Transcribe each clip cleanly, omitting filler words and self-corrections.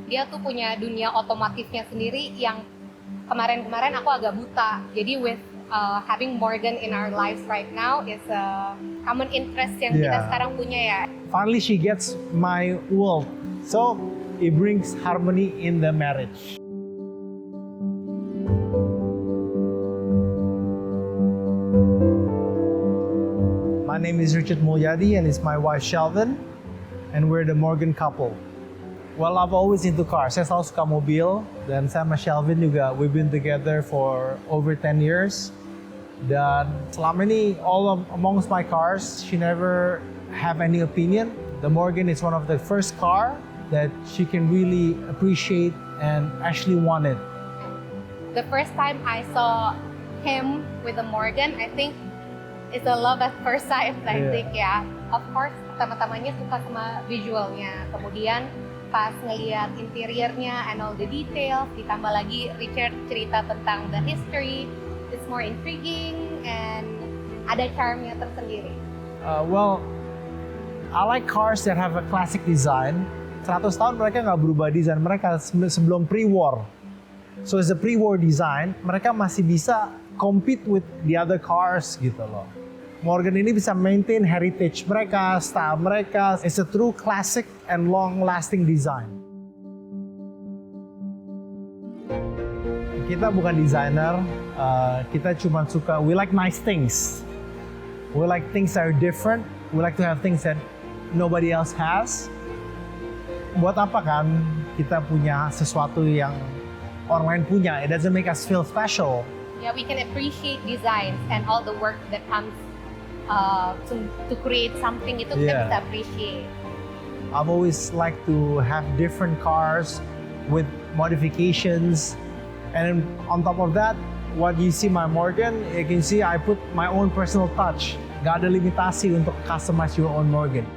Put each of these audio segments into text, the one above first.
Dia tuh punya dunia otomotifnya sendiri yang kemarin-kemarin aku agak buta. Jadi with having Morgan in our lives right now is a common interest yang kita sekarang punya ya. Finally, she gets my world. So it brings harmony in the marriage. My name is Richard Mulyadi and it's my wife Shelvin, and we're the Morgan couple. Well, I've always into cars. Saya selalu suka mobil, dan saya sama Shelvin juga, we've been together for over 10 years. Dan selama ini, amongst my cars, she never have any opinion. The Morgan is one of the first car that she can really appreciate and actually want it. The first time I saw him with the Morgan, I think it's a love at first sight, I think ya. Of course, pertama-tamanya suka sama visualnya. Kemudian pas ngeliat interiornya and all the details, ditambah lagi Richard cerita tentang the history, it's more intriguing and ada charmnya tersendiri. Well, I like cars that have a classic design. 100 tahun mereka nggak berubah desain mereka sebelum pre-war. So as a pre-war design, mereka masih bisa compete with the other cars gitu loh. Morgan ini bisa maintain heritage mereka, style mereka. It's a true classic and long-lasting design. Kita bukan designer, kita cuma suka, we like nice things. We like things that are different. We like to have things that nobody else has. Buat apa kan kita punya sesuatu yang orang lain punya? It doesn't make us feel special. Yeah, we can appreciate designs and all the work that comes to create something itu kita bisa appreciate. I've always liked to have different cars with modifications, and on top of that, what you see my Morgan, you can see I put my own personal touch. Gak ada limitasi untuk customize your own Morgan.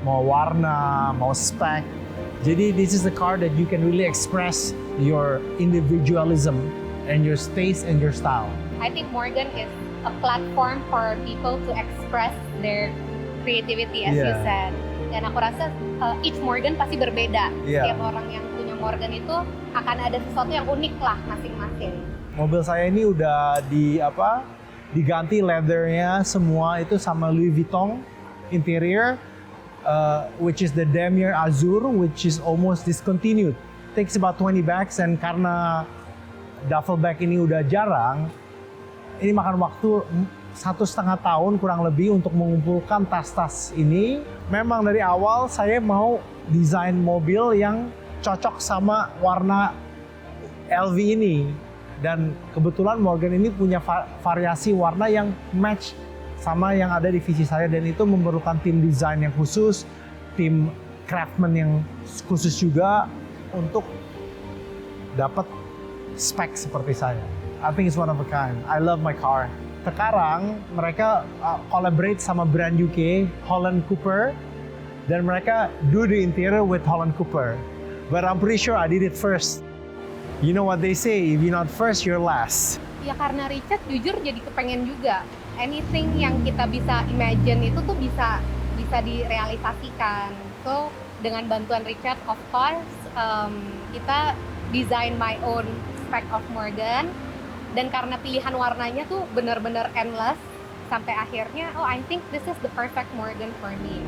Mau warna, mau spec. Jadi this is the car that you can really express your individualism and your taste and your style. I think Morgan is a platform for people to express their creativity, as you said. Dan aku rasa each Morgan pasti berbeda. Setiap orang yang punya Morgan itu akan ada sesuatu yang unik lah masing-masing. Mobil saya ini udah diganti leathernya semua itu sama Louis Vuitton interior, which is the Damier Azur, which is almost discontinued. Takes about 20 bags, and karena duffel bag ini udah jarang, ini makan waktu 1,5 tahun kurang lebih untuk mengumpulkan tas-tas ini. Memang dari awal saya mau desain mobil yang cocok sama warna LV ini. Dan kebetulan Morgan ini punya variasi warna yang match sama yang ada di visi saya. Dan itu memerlukan tim desain yang khusus, tim craftsman yang khusus juga untuk dapat spek seperti saya. I think it's one of a kind. I love my car. Sekarang mereka collaborate sama brand UK, Holland Cooper, dan mereka do the interior with Holland Cooper. But I'm pretty sure I did it first. You know what they say, if you're not first, you're last. Ya karena Richard jujur jadi kepengen juga. Anything yang kita bisa imagine itu tuh bisa direalisasikan. So dengan bantuan Richard, of course, kita design my own spec of Morgan. Dan karena pilihan warnanya tuh benar-benar endless, sampai akhirnya, I think this is the perfect Morgan for me.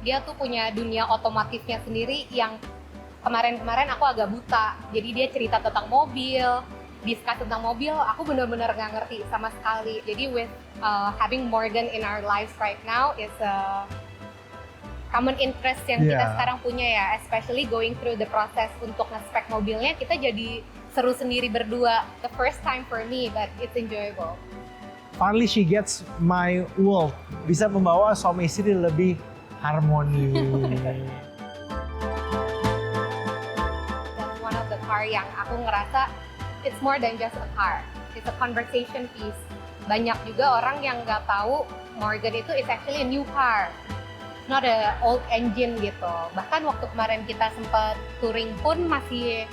Dia tuh punya dunia otomotifnya sendiri yang kemarin-kemarin aku agak buta. Jadi dia cerita tentang mobil, discuss tentang mobil, aku benar-benar nggak ngerti sama sekali. Jadi with having Morgan in our lives right now is a common interest yang kita sekarang punya ya. Especially going through the process untuk nge-spec mobilnya, kita jadi seru sendiri berdua. The first time for me, but it's enjoyable. Finally she gets my world. Bisa membawa suami istri lebih harmoni. That's one of the car yang aku ngerasa it's more than just a car. It's a conversation piece. banyak juga orang yang nggak tahu Morgan itu is actually a new car, not a old engine gitu. Bahkan waktu kemarin kita sempat touring pun masih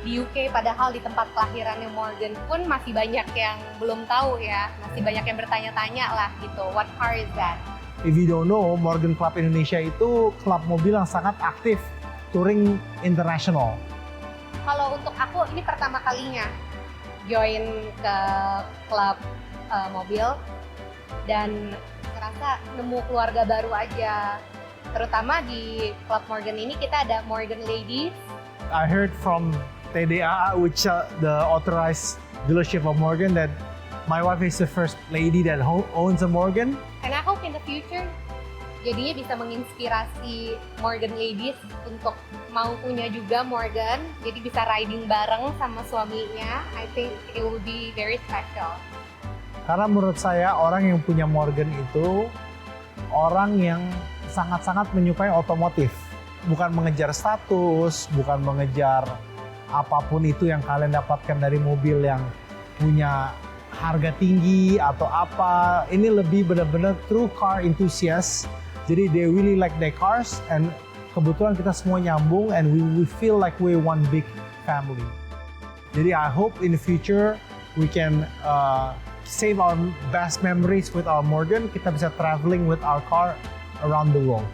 di UK, padahal di tempat kelahirannya Morgan pun masih banyak yang belum tahu ya, masih banyak yang bertanya-tanya lah gitu, what car is that? If you don't know, Morgan Club Indonesia itu klub mobil yang sangat aktif touring internasional. Kalau untuk aku ini pertama kalinya join ke klub mobil dan ngerasa nemu keluarga baru aja. Terutama di klub Morgan ini kita ada Morgan Ladies. I heard from TDA, which the authorized dealership of Morgan, that my wife is the first lady that owns a Morgan. And I hope in the future jadinya bisa menginspirasi Morgan Ladies untuk mau punya juga Morgan, jadi bisa riding bareng sama suaminya. I think it will be very special. Karena menurut saya orang yang punya Morgan itu orang yang sangat-sangat menyukai otomotif. Bukan mengejar status, bukan mengejar apapun itu yang kalian dapatkan dari mobil yang punya harga tinggi atau apa. Ini lebih benar-benar true car enthusiast. Jadi they really like their cars, and kebetulan kita semua nyambung, and we feel like we're one big family. Jadi I hope in the future we can save our best memories with our Morgan. Kita bisa traveling with our car around the world.